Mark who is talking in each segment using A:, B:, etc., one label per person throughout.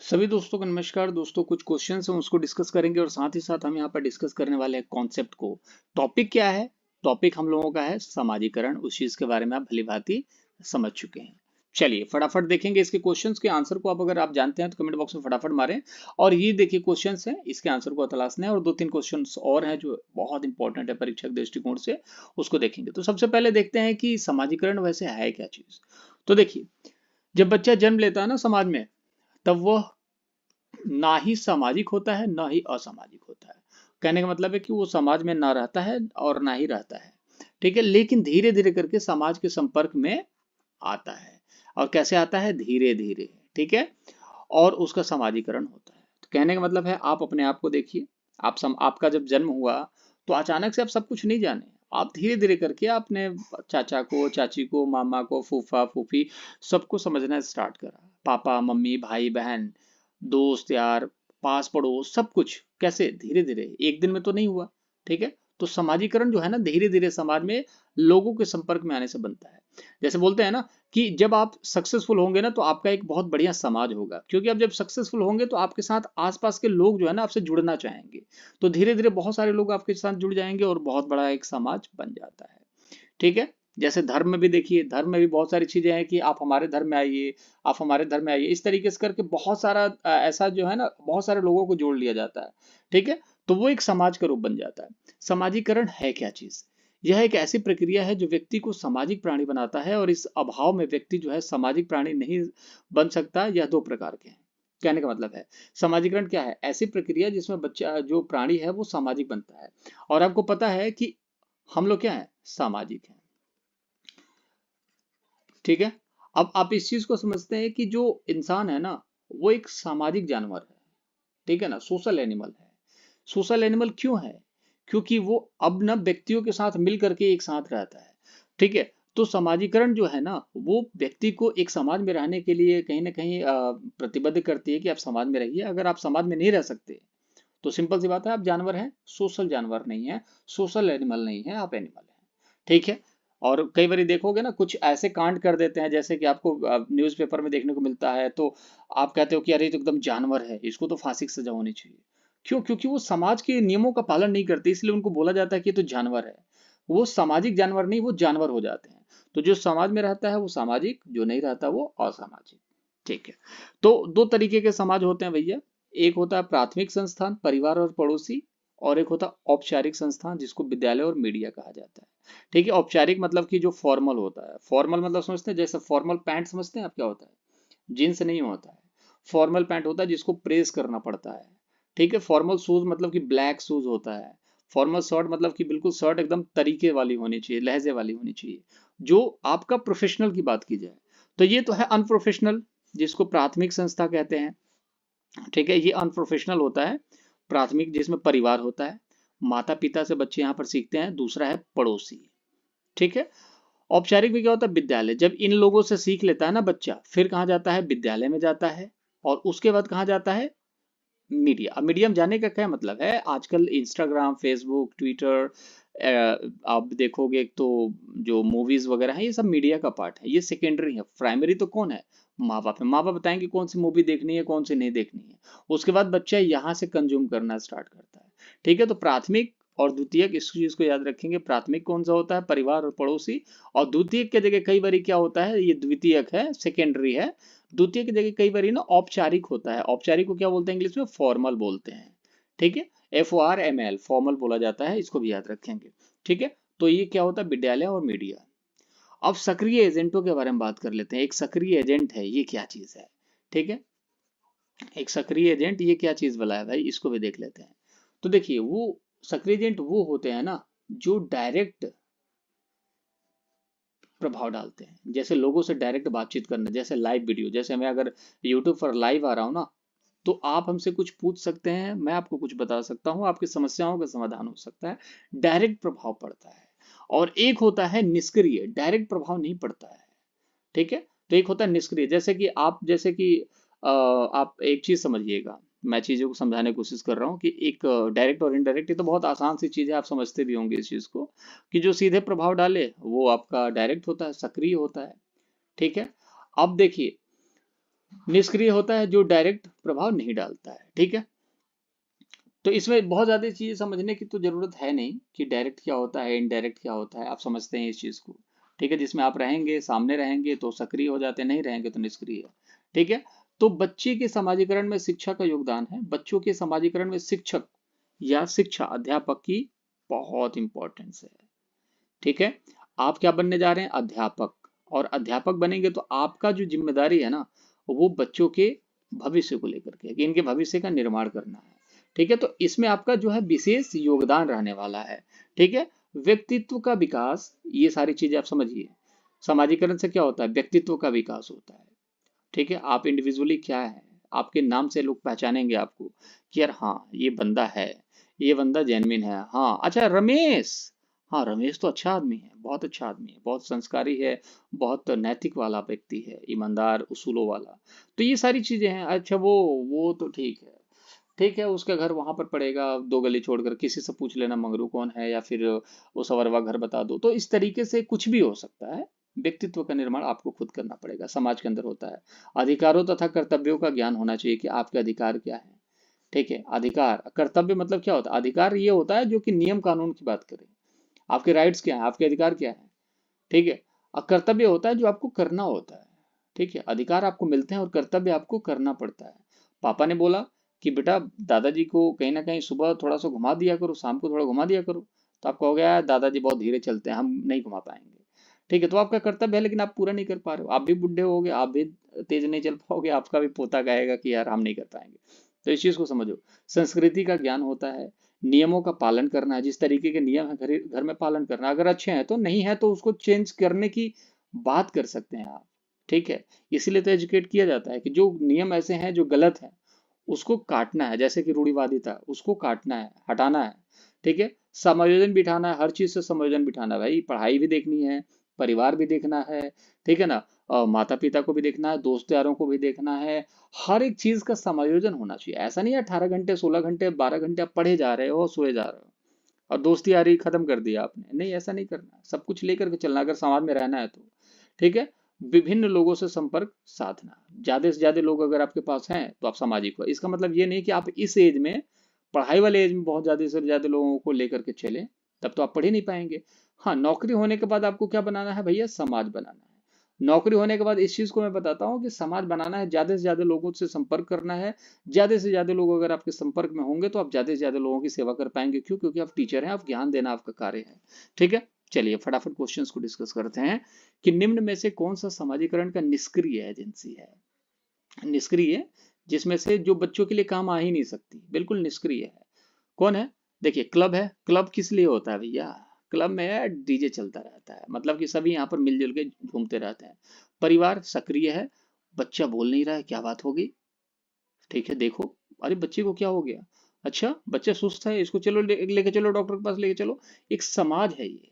A: सभी दोस्तों को नमस्कार। दोस्तों, कुछ क्वेश्चंस हम उसको डिस्कस करेंगे और साथ ही साथ हम यहाँ पर डिस्कस करने वाले हैं कॉन्सेप्ट को। टॉपिक क्या है? टॉपिक हम लोगों का है समाजीकरण। उस चीज के बारे में आप भली भांति समझ चुके हैं। चलिए फटाफट देखेंगे इसके क्वेश्चंस के आंसर को। आप अगर आप जानते हैं तो कमेंट बॉक्स में फटाफट मारें। और ये देखिए क्वेश्चंस हैं, इसके आंसर को तलाशना है और दो तीन क्वेश्चंस और हैं जो बहुत इंपॉर्टेंट है परीक्षक दृष्टिकोण से, उसको देखेंगे। तो सबसे पहले देखते हैं कि समाजीकरण वैसे है क्या चीज। तो देखिए, जब बच्चा जन्म लेता है ना समाज में, तब वह ना ही सामाजिक होता है ना ही असामाजिक होता है। कहने का मतलब है कि वो समाज में ना रहता है और ना ही रहता है। ठीक है, लेकिन धीरे धीरे करके समाज के संपर्क में आता है। और कैसे आता है? धीरे धीरे। ठीक है, और उसका समाजीकरण होता है। तो कहने का मतलब है, आप अपने आप को देखिए। आपका जब जन्म हुआ तो अचानक से आप सब कुछ नहीं जाने। आप धीरे धीरे करके आपने चाचा को, चाची को, मामा को, फूफा फूफी सबको समझना स्टार्ट करा। पापा मम्मी, भाई बहन, दोस्त यार, पास पड़ोस, सब कुछ कैसे? धीरे धीरे, एक दिन में तो नहीं हुआ। ठीक है, तो समाजीकरण जो है ना, धीरे धीरे समाज में लोगों के संपर्क में आने से बनता है। जैसे बोलते हैं ना कि जब आप सक्सेसफुल होंगे ना तो आपका एक बहुत बढ़िया समाज होगा, क्योंकि आप जब सक्सेसफुल होंगे तो आपके साथ आसपास के लोग जो है ना आपसे जुड़ना चाहेंगे। तो धीरे धीरे बहुत सारे लोग आपके साथ जुड़ जाएंगे और बहुत बड़ा एक समाज बन जाता है। ठीक है, जैसे धर्म में भी देखिए, धर्म में भी बहुत सारी चीजें हैं कि आप हमारे धर्म में आइए, आप हमारे धर्म में आइए, इस तरीके से करके बहुत सारा ऐसा जो है ना, बहुत सारे लोगों को जोड़ लिया जाता है। ठीक है, तो वो एक समाज का रूप बन जाता है। समाजीकरण है क्या चीज? यह एक ऐसी प्रक्रिया है जो व्यक्ति को सामाजिक प्राणी बनाता है, और इस अभाव में व्यक्ति जो है सामाजिक प्राणी नहीं बन सकता। यह दो प्रकार के हैं। कहने का मतलब है, समाजीकरण क्या है? ऐसी प्रक्रिया जिसमें बच्चा जो प्राणी है वो सामाजिक बनता है। और आपको पता है कि हम लोग क्या है? सामाजिक हैं। ठीक है, अब आप इस चीज को समझते हैं कि जो इंसान है ना, वो एक सामाजिक जानवर है। ठीक है ना, सोशल एनिमल है। सोशल एनिमल क्यों है? क्योंकि वो अब ना व्यक्तियों के साथ मिल करके एक साथ रहता है। ठीक है, तो समाजीकरण जो है ना, वो व्यक्ति को एक समाज में रहने के लिए कहीं ना कहीं प्रतिबद्ध करती है कि आप समाज में रहिए। अगर आप समाज में नहीं रह सकते तो सिंपल सी बात है, आप जानवर हैं, सोशल जानवर नहीं है, सोशल एनिमल नहीं है, आप एनिमल हैं। ठीक है, और कई बार देखोगे ना, कुछ ऐसे कांड कर देते हैं जैसे कि आपको न्यूज़पेपर में देखने को मिलता है, तो आप कहते हो कि अरे ये तो एकदम जानवर है, इसको तो फांसी की सजा होनी चाहिए। क्यों? क्योंकि वो समाज के नियमों का पालन नहीं करते, इसलिए उनको बोला जाता है कि ये तो जानवर है। वो सामाजिक जानवर नहीं, वो जानवर हो जाते हैं। तो जो समाज में रहता है वो सामाजिक, जो नहीं रहता वो असामाजिक। ठीक है, तो दो तरीके के समाज होते हैं भैया। एक होता है प्राथमिक संस्थान, परिवार और पड़ोसी, और एक होता है औपचारिक संस्थान, जिसको विद्यालय और मीडिया कहा जाता है। ठीक है, औपचारिक मतलब कि जो फॉर्मल होता है। फॉर्मल मतलब समझते हैं, जैसे फॉर्मल पैंट समझते हैं आप, क्या होता है? जीन्स नहीं होता है। फॉर्मल पैंट होता है जिसको प्रेस करना पड़ता है। ठीक है, फॉर्मल शूज मतलब कि ब्लैक शूज होता है। फॉर्मल शर्ट मतलब कि बिल्कुल शर्ट एकदम तरीके वाली होनी चाहिए, लहजे वाली होनी चाहिए, जो आपका प्रोफेशनल की बात की जाए। तो ये तो है अनप्रोफेशनल, जिसको प्राथमिक संस्था कहते हैं। ठीक है, ये अनप्रोफेशनल होता है। प्राथमिक जिसमें परिवार होता है, माता पिता से बच्चे यहाँ पर सीखते हैं। दूसरा है पड़ोसी। ठीक है, औपचारिक में क्या होता है? विद्यालय। जब इन लोगों से सीख लेता है ना बच्चा, फिर कहाँ जाता है? विद्यालय में जाता है। और उसके बाद कहाँ जाता है? मीडिया। अब मीडियम जाने का क्या मतलब है? आजकल इंस्टाग्राम, फेसबुक, ट्विटर, आप देखोगे तो जो मूवीज वगैरह है, ये सब मीडिया का पार्ट है। ये सेकेंडरी है। प्राइमरी तो कौन है? माँ बाप है। माँ बाप बताएंगे कौन सी मूवी देखनी है, कौन सी नहीं देखनी है। उसके बाद बच्चा यहाँ से कंज्यूम करना स्टार्ट करता है। ठीक है, तो प्राथमिक और द्वितीयक, इस चीज को याद रखेंगे। प्राथमिक कौन सा होता है? परिवार और पड़ोसी। और द्वितीयक के जगह कई बार क्या होता है, ये द्वितीयक है, सेकेंडरी है। द्वितीय की जगह कई बार ना औपचारिक होता है। औपचारिक को क्या बोलते हैं इंग्लिश में? फॉर्मल बोलते हैं। ठीक है, FORML, फॉर्मल बोला जाता है, इसको भी याद रखेंगे। ठीक है, तो ये क्या होता है? विद्यालय और मीडिया। अब सक्रिय एजेंटों के बारे में बात कर लेते हैं। एक सक्रिय एजेंट है, ये क्या चीज है? ठीक है, एक सक्रिय एजेंट ये क्या चीज वाला है भाई, इसको भी देख लेते हैं। तो देखिए, वो सक्रिय एजेंट वो होते हैं ना, जो डायरेक्ट प्रभाव डालते हैं। जैसे लोगों से डायरेक्ट बातचीत करना, जैसे लाइव वीडियो। जैसे मैं अगर यूट्यूब पर लाइव आ रहा हूँ ना, तो आप हमसे कुछ पूछ सकते हैं, मैं आपको कुछ बता सकता हूँ, आपकी समस्याओं का समाधान हो सकता है। डायरेक्ट प्रभाव पड़ता है। और एक होता है निष्क्रिय, डायरेक्ट प्रभाव नहीं पड़ता है। ठीक है, तो एक होता है निष्क्रिय। जैसे कि आप एक चीज समझिएगा। मैं चीजों को समझाने की कोशिश कर रहा हूँ कि एक डायरेक्ट और इनडायरेक्ट, ये तो बहुत आसान सी चीज है, आप समझते भी होंगे इस चीज को, कि जो सीधे प्रभाव डाले वो आपका डायरेक्ट होता है, सक्रिय होता है। ठीक है, अब देखिए, निष्क्रिय होता है जो डायरेक्ट प्रभाव नहीं डालता है, ठीक है। तो इसमें बहुत ज्यादा चीजें समझने की तो जरूरत है नहीं कि डायरेक्ट क्या होता है, इनडायरेक्ट क्या होता है, आप समझते हैं इस चीज को, ठीक है। जिसमें आप रहेंगे, सामने रहेंगे तो सक्रिय हो जाते हैं, नहीं रहेंगे तो निष्क्रिय, ठीक है। तो बच्चे के समाजीकरण में शिक्षा का योगदान है, बच्चों के समाजीकरण में शिक्षक या शिक्षा अध्यापक की बहुत इंपॉर्टेंस है, ठीक है। आप क्या बनने जा रहे हैं, अध्यापक, और अध्यापक बनेंगे तो आपका जो जिम्मेदारी है ना, वो बच्चों के भविष्य को लेकर के, कि इनके भविष्य का निर्माण करना है, ठीक है। तो इसमें आपका जो है विशेष योगदान रहने वाला है, ठीक है। व्यक्तित्व का विकास, ये सारी चीजें आप समझिए। समाजीकरण से क्या होता है, व्यक्तित्व का विकास होता है, ठीक है। आप इंडिविजुअली क्या है, आपके नाम से लोग पहचानेंगे आपको कि यार हाँ ये बंदा है, ये बंदा जेन्युइन है, हाँ अच्छा रमेश, हाँ रमेश तो अच्छा आदमी है, बहुत अच्छा आदमी है, बहुत संस्कारी है, बहुत नैतिक वाला व्यक्ति है, ईमानदार उसूलों वाला। तो ये सारी चीजें हैं। अच्छा वो तो ठीक है, ठीक है, उसका घर वहां पर पड़ेगा, 2 गली छोड़कर, किसी से पूछ लेना मंगरू कौन है, या फिर वो सवरवा घर बता दो। तो इस तरीके से कुछ भी हो सकता है। व्यक्तित्व का निर्माण आपको खुद करना पड़ेगा, समाज के अंदर होता है। अधिकारों तथा कर्तव्यों का ज्ञान होना चाहिए कि आपके अधिकार क्या है, ठीक है। अधिकार, कर्तव्य मतलब क्या होता है, अधिकार ये होता है जो कि नियम कानून की बात करे, आपके राइट्स क्या है, आपके अधिकार क्या है, ठीक है। और कर्तव्य होता है जो आपको करना होता है, ठीक है। अधिकार आपको मिलते हैं और कर्तव्य आपको करना पड़ता है। पापा ने बोला कि बेटा दादाजी को कहीं ना कहीं सुबह थोड़ा सा घुमा दिया करो, शाम को थोड़ा घुमा दिया करो, तो आपको हो गया दादाजी बहुत धीरे चलते हैं, हम नहीं घुमा पाएंगे, ठीक है। तो आपका कर्तव्य है लेकिन आप पूरा नहीं कर पा रहे हो, आप भी बुढ़े होगे, आप भी तेज नहीं चल पाओगे, आपका भी पोता कहेगा कि यार हम नहीं कर पाएंगे। तो इस चीज को समझो। संस्कृति का ज्ञान होता है, नियमों का पालन करना है, जिस तरीके के नियम है घर घर में पालन करना, अगर अच्छे हैं तो, नहीं है तो उसको चेंज करने की बात कर सकते हैं आप, ठीक है। इसीलिए तो एजुकेट किया जाता है कि जो नियम ऐसे हैं जो गलत है उसको काटना है, जैसे कि रूढ़िवादिता, उसको काटना है, हटाना है, ठीक है। समायोजन बिठाना है, हर चीज से समायोजन बिठाना है भाई, पढ़ाई भी देखनी है, परिवार भी देखना है, ठीक है ना, माता पिता को भी देखना है, दोस्त यारों को भी देखना है, हर एक चीज का समायोजन होना चाहिए। ऐसा नहीं है 18 घंटे 16 घंटे 12 घंटे आप पढ़े जा रहे हो, सोए जा रहे हो और दोस्ती यारी खत्म कर दिया आपने, नहीं ऐसा नहीं करना, सब कुछ लेकर के चलना अगर समाज में रहना है तो, ठीक है। विभिन्न लोगों से संपर्क साधना, ज्यादा से ज्यादा लोग अगर आपके पास हैं तो आप सामाजिक हो। इसका मतलब ये नहीं कि आप इस एज में, पढ़ाई वाले एज में बहुत ज्यादा से ज्यादा लोगों को लेकर के चले, तब तो आप पढ़ ही नहीं पाएंगे। हाँ, नौकरी होने के बाद आपको क्या बनाना है भैया, समाज बनाना है। नौकरी होने के बाद इस चीज को मैं बताता हूँ कि समाज बनाना है, ज्यादा से ज्यादा लोगों से संपर्क करना है, ज्यादा से ज्यादा लोग अगर आपके संपर्क में होंगे तो आप ज्यादा से ज्यादा लोगों की सेवा कर पाएंगे। क्यों, क्योंकि आप टीचर हैं, आप ज्ञान देना आपका कार्य है, ठीक है। चलिए फटाफट क्वेश्चंस को डिस्कस करते हैं कि निम्न में से कौन सा समाजीकरण का निष्क्रिय एजेंसी है। निष्क्रिय, जिसमें से जो बच्चों के लिए काम आ ही नहीं सकती, बिल्कुल निष्क्रिय है, कौन है। देखिए क्लब है, क्लब किस लिए होता है भैया, क्लब में डीजे चलता रहता है, मतलब कि सभी यहाँ पर मिलजुल के घूमते रहते हैं। परिवार सक्रिय है, बच्चा बोल नहीं रहा है, क्या बात होगी, ठीक है। देखो, अरे बच्चे को क्या हो गया, अच्छा बच्चा सुस्त है, इसको चलो लेके चलो डॉक्टर के पास लेके चलो। एक समाज है ये,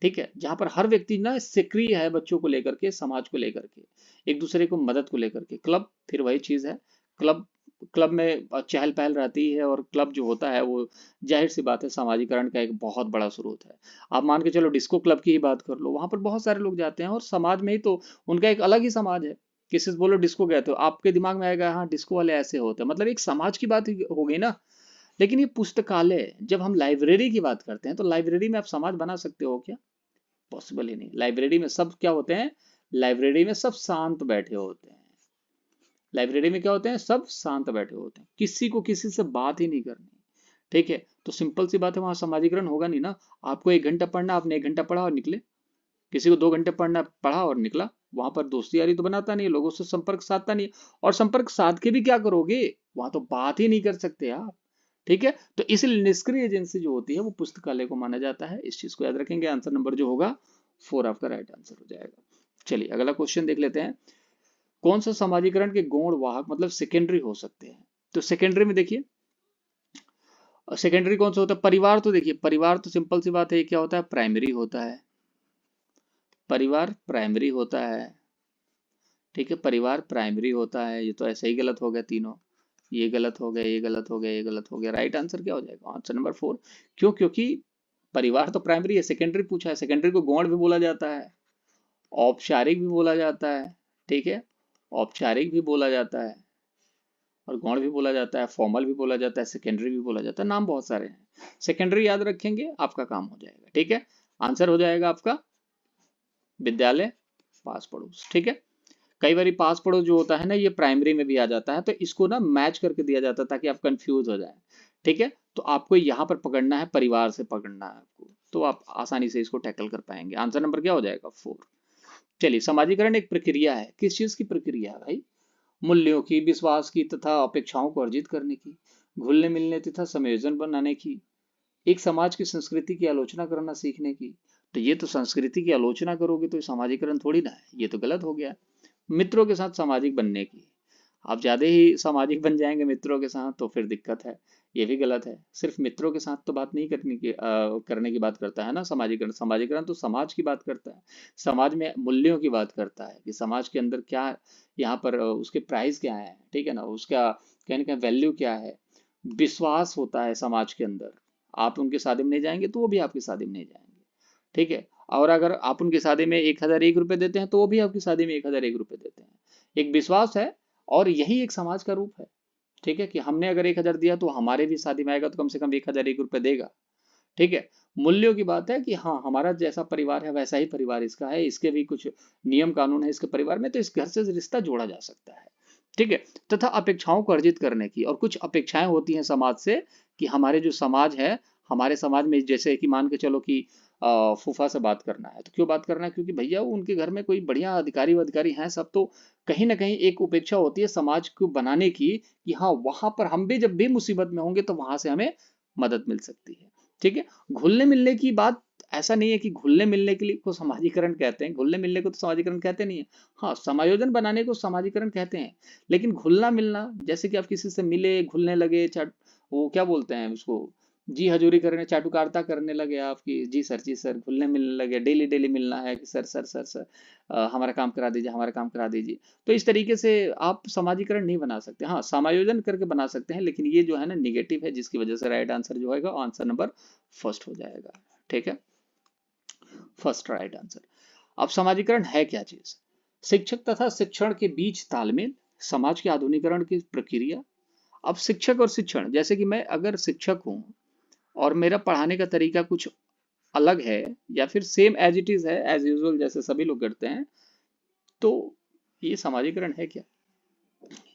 A: ठीक है, जहां पर हर व्यक्ति ना सक्रिय है बच्चों को लेकर के, समाज को लेकर के, एक दूसरे को मदद को लेकर के। क्लब फिर वही चीज है, क्लब, क्लब में चहल पहल रहती है, और क्लब जो होता है वो जाहिर सी बात है समाजीकरण का एक बहुत बड़ा स्रोत है। आप मान के चलो डिस्को क्लब की ही बात कर लो, वहां पर बहुत सारे लोग जाते हैं और समाज में ही तो उनका एक अलग ही समाज है। किसी से बोलो डिस्को गए तो आपके दिमाग में आएगा हाँ डिस्को वाले ऐसे होते हैं, मतलब एक समाज की बात हो गई ना। लेकिन ये पुस्तकालय, जब हम लाइब्रेरी की बात करते हैं तो लाइब्रेरी में आप समाज बना सकते हो क्या, पॉसिबल ही नहीं। लाइब्रेरी में सब क्या होते हैं, लाइब्रेरी में सब शांत बैठे होते हैं, लाइब्रेरी में क्या होते हैं, सब शांत बैठे होते हैं, किसी को किसी से बात ही नहीं करनी, ठीक है। तो सिंपल सी बात है, वहां समाजीकरण होगा नहीं ना। आपको 1 घंटा पढ़ना, आपने 1 घंटा पढ़ा और निकले, किसी को 2 घंटे पढ़ना पढ़ा और निकला, वहां पर दोस्ती यारी तो बनाता नहीं, लोगों से संपर्क साधता नहीं। और संपर्क साध के भी क्या करोगे, वहां तो बात ही नहीं कर सकते आप, ठीक है। तो इसलिए निष्क्रिय एजेंसी जो होती है वो पुस्तकालय को माना जाता है, इस चीज को याद रखेंगे। आंसर नंबर जो होगा 4 आपका राइट आंसर हो जाएगा। चलिए अगला क्वेश्चन देख लेते हैं। कौन सा समाजीकरण के गौण वाहक मतलब सेकेंडरी हो सकते हैं। तो सेकेंडरी में देखिए, सेकेंडरी कौन सा होता है, परिवार। तो देखिए परिवार तो सिंपल सी बात है, ये क्या होता है, प्राइमरी होता है, परिवार प्राइमरी होता है, ठीक है। परिवार प्राइमरी होता है, ये तो ऐसे ही गलत हो गया तीनों, ये गलत हो गया, ये गलत हो गया, ये गलत हो गया। राइट आंसर क्या हो जाएगा, आंसर नंबर 4। क्यों, क्योंकि परिवार तो प्राइमरी है, सेकेंडरी पूछा है, सेकेंडरी को गौण भी बोला जाता है, औपचारिक भी बोला जाता है, ठीक है, औपचारिक भी बोला जाता है और गौण भी बोला जाता है, फॉर्मल भी बोला जाता है, सेकेंडरी भी बोला जाता है, नाम बहुत सारे हैं। सेकेंडरी याद रखेंगे, आपका काम हो जाएगा। ठीक है, आंसर हो जाएगा आपका विद्यालय, पास पड़ोस। ठीक है, कई बार पास पड़ोस जो होता है ना, ये प्राइमरी में भी आ जाता है, तो इसको ना मैच करके दिया जाता है ताकि आप कंफ्यूज हो जाए। ठीक है, तो आपको यहाँ पर पकड़ना है, परिवार से पकड़ना है आपको, तो आप आसानी से इसको टैकल कर पाएंगे। आंसर नंबर क्या हो जाएगा? 4। चलिए, समाजीकरण एक प्रक्रिया है। किस चीज की प्रक्रिया है भाई? मूल्यों की, विश्वास की तथा अपेक्षाओं को अर्जित करने की, घुलने मिलने तथा संयोजन बनाने की, एक समाज की संस्कृति की आलोचना करना सीखने की। तो ये तो संस्कृति की आलोचना करोगे तो समाजीकरण थोड़ी ना है, ये तो गलत हो गया। मित्रों के साथ सामाजिक बनने की, आप ज्यादा ही सामाजिक बन जाएंगे मित्रों के साथ तो फिर दिक्कत है, ये भी गलत है। सिर्फ मित्रों के साथ तो बात नहीं करने की बात करता है ना समाजीकरण। समाजीकरण तो समाज की बात करता है, समाज में मूल्यों की बात करता है कि समाज के अंदर क्या, यहाँ पर उसके प्राइस क्या है, ठीक है ना, उसका कहने का वैल्यू क्या है। विश्वास होता है समाज के अंदर, आप उनकी शादी में नहीं जाएंगे तो वो भी आपकी शादी में नहीं जाएंगे। ठीक है, और अगर आप उनकी शादी में 1001 रुपए देते हैं तो वो भी आपकी शादी में 1001 रुपए देते हैं। एक विश्वास है, और यही एक समाज का रूप है। ठीक है, कि हमने अगर 1000 दिया तो हमारे भी शादी में आएगा तो कम से कम 1001 रुपए देगा। ठीक है, मूल्यों की बात है कि हाँ, हमारा जैसा परिवार है वैसा ही परिवार इसका है, इसके भी कुछ नियम कानून है इसके परिवार में, तो इस घर से रिश्ता जोड़ा जा सकता है। ठीक है, तथा अपेक्षाओं को अर्जित करने की, और कुछ अपेक्षाएं होती हैं समाज से कि हमारे जो समाज है, हमारे समाज में जैसे कि मान के चलो कि फूफा से बात करना है, तो क्यों बात करना है? क्योंकि भैया वो उनके घर में कोई बढ़िया अधिकारी हैं सब, तो कहीं ना कहीं एक उपेक्षा होती है समाज को बनाने की कि हाँ, वहां पर हम भी जब भी मुसीबत में होंगे तो वहां से हमें मदद मिल सकती है। ठीक है, घुलने मिलने की बात, ऐसा नहीं है कि घुलने मिलने के लिए को समाजीकरण कहते हैं, घुलने मिलने को तो समाजीकरण कहते नहीं है। हाँ, समायोजन बनाने को समाजीकरण कहते हैं, लेकिन घुलना मिलना, जैसे कि आप किसी से मिले, घुलने लगे, वो क्या बोलते हैं उसको, जी हजूरी करने, चाटुकारिता करने लगे आपकी, जी सर, घुलने मिलने लगे, डेली डेली मिलना है कि सर सर सर सर हमारा काम करा दीजिए, हमारा काम करा दीजिए। तो इस तरीके से आप समाजीकरण नहीं बना सकते। हाँ, समायोजन करके बना सकते हैं, लेकिन ये जो है ना निगेटिव है, जिसकी वजह से राइट आंसर जो होगा आंसर नंबर फर्स्ट हो जाएगा। ठीक है, फर्स्ट राइट आंसर। अब समाजीकरण है क्या चीज? शिक्षक तथा शिक्षण के बीच तालमेल, समाज के आधुनिकरण की प्रक्रिया। अब शिक्षक और शिक्षण, जैसे कि मैं अगर शिक्षक हूं और मेरा पढ़ाने का तरीका कुछ अलग है, या फिर सेम एज इट इज है, एज यूजुअल जैसे सभी लोग करते हैं, तो ये समाजीकरण है क्या?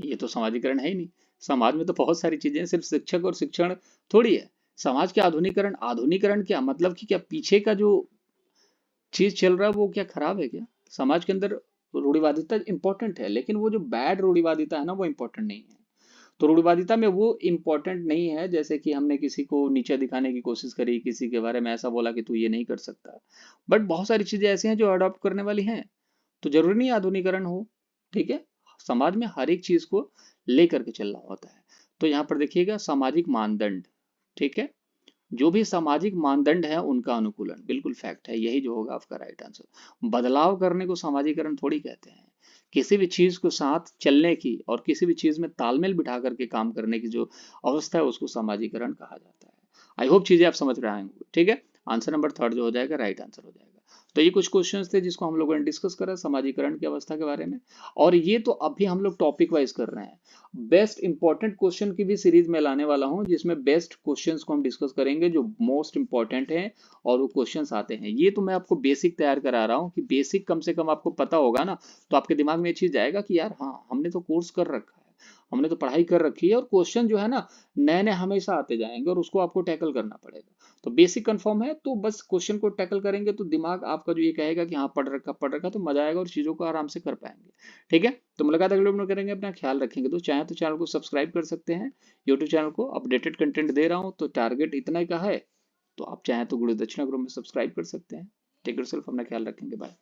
A: ये तो समाजीकरण है ही नहीं। समाज में तो बहुत सारी चीजें, सिर्फ शिक्षक और शिक्षण थोड़ी है। समाज के आधुनिकरण, आधुनिकरण क्या मतलब कि क्या पीछे का जो चीज चल रहा है वो क्या खराब है क्या? समाज के अंदर रूढ़िवादिता इंपॉर्टेंट है, लेकिन वो जो बैड रूढ़िवादिता है ना, वो इंपॉर्टेंट नहीं है। तो रूढ़िवादिता में वो इंपॉर्टेंट नहीं है, जैसे कि हमने किसी को नीचे दिखाने की कोशिश करी, किसी के बारे में ऐसा बोला कि तू ये नहीं कर सकता। बट बहुत सारी चीजें ऐसी हैं जो अडॉप्ट करने वाली हैं, तो जरूरी नहीं आधुनिकरण हो। ठीक है, समाज में हर एक चीज को लेकर के चलना होता है। तो यहाँ पर देखिएगा सामाजिक मानदंड। ठीक है, जो भी सामाजिक मानदंड है उनका अनुकूलन, बिल्कुल फैक्ट है, यही जो होगा आपका राइट आंसर। बदलाव करने को समाजीकरण थोड़ी कहते हैं। किसी भी चीज को साथ चलने की और किसी भी चीज में तालमेल बिठा करके काम करने की जो अवस्था है उसको समाजीकरण कहा जाता है। आई होप चीजें आप समझ रहे होंगे। ठीक है, आंसर नंबर थर्ड जो हो जाएगा राइट आंसर हो जाएगा। तो ये कुछ क्वेश्चंस थे जिसको हम लोगों ने डिस्कस करा समाजीकरण की अवस्था के बारे में, और ये तो अभी हम लोग टॉपिक वाइज कर रहे हैं। बेस्ट इंपॉर्टेंट क्वेश्चन की भी सीरीज में लाने वाला हूं, जिसमें बेस्ट क्वेश्चंस को हम डिस्कस करेंगे जो मोस्ट इंपॉर्टेंट हैं, और वो क्वेश्चंस आते हैं। ये तो मैं आपको बेसिक तैयार करा रहा हूं कि बेसिक कम से कम आपको पता होगा ना, तो आपके दिमाग में ये चीज जाएगा कि यार हाँ, हमने तो कोर्स कर रखा है, हमने तो पढ़ाई कर रखी है, और क्वेश्चन जो है ना नए नए हमेशा आते जाएंगे और उसको आपको टैकल करना पड़ेगा। तो बेसिक कंफर्म है, तो बस क्वेश्चन को टैकल करेंगे तो दिमाग आपका जो ये कहेगा कि हाँ पढ़ रखा, तो मजा आएगा और चीजों को आराम से कर पाएंगे। ठीक है, तो मुलाकात अगले वीडियो में करेंगे। अपना ख्याल रखेंगे। तो चाहे तो चैनल को सब्सक्राइब कर सकते हैं, यूट्यूब चैनल को अपडेटेड कंटेंट दे रहा हूँ, तो टारगेट इतना ही का है, तो आप चाहें तो गुरु दक्षिणा ग्रुप में सब्सक्राइब कर सकते हैं। टेक योरसेल्फ, अपना ख्याल रखेंगे। बाय।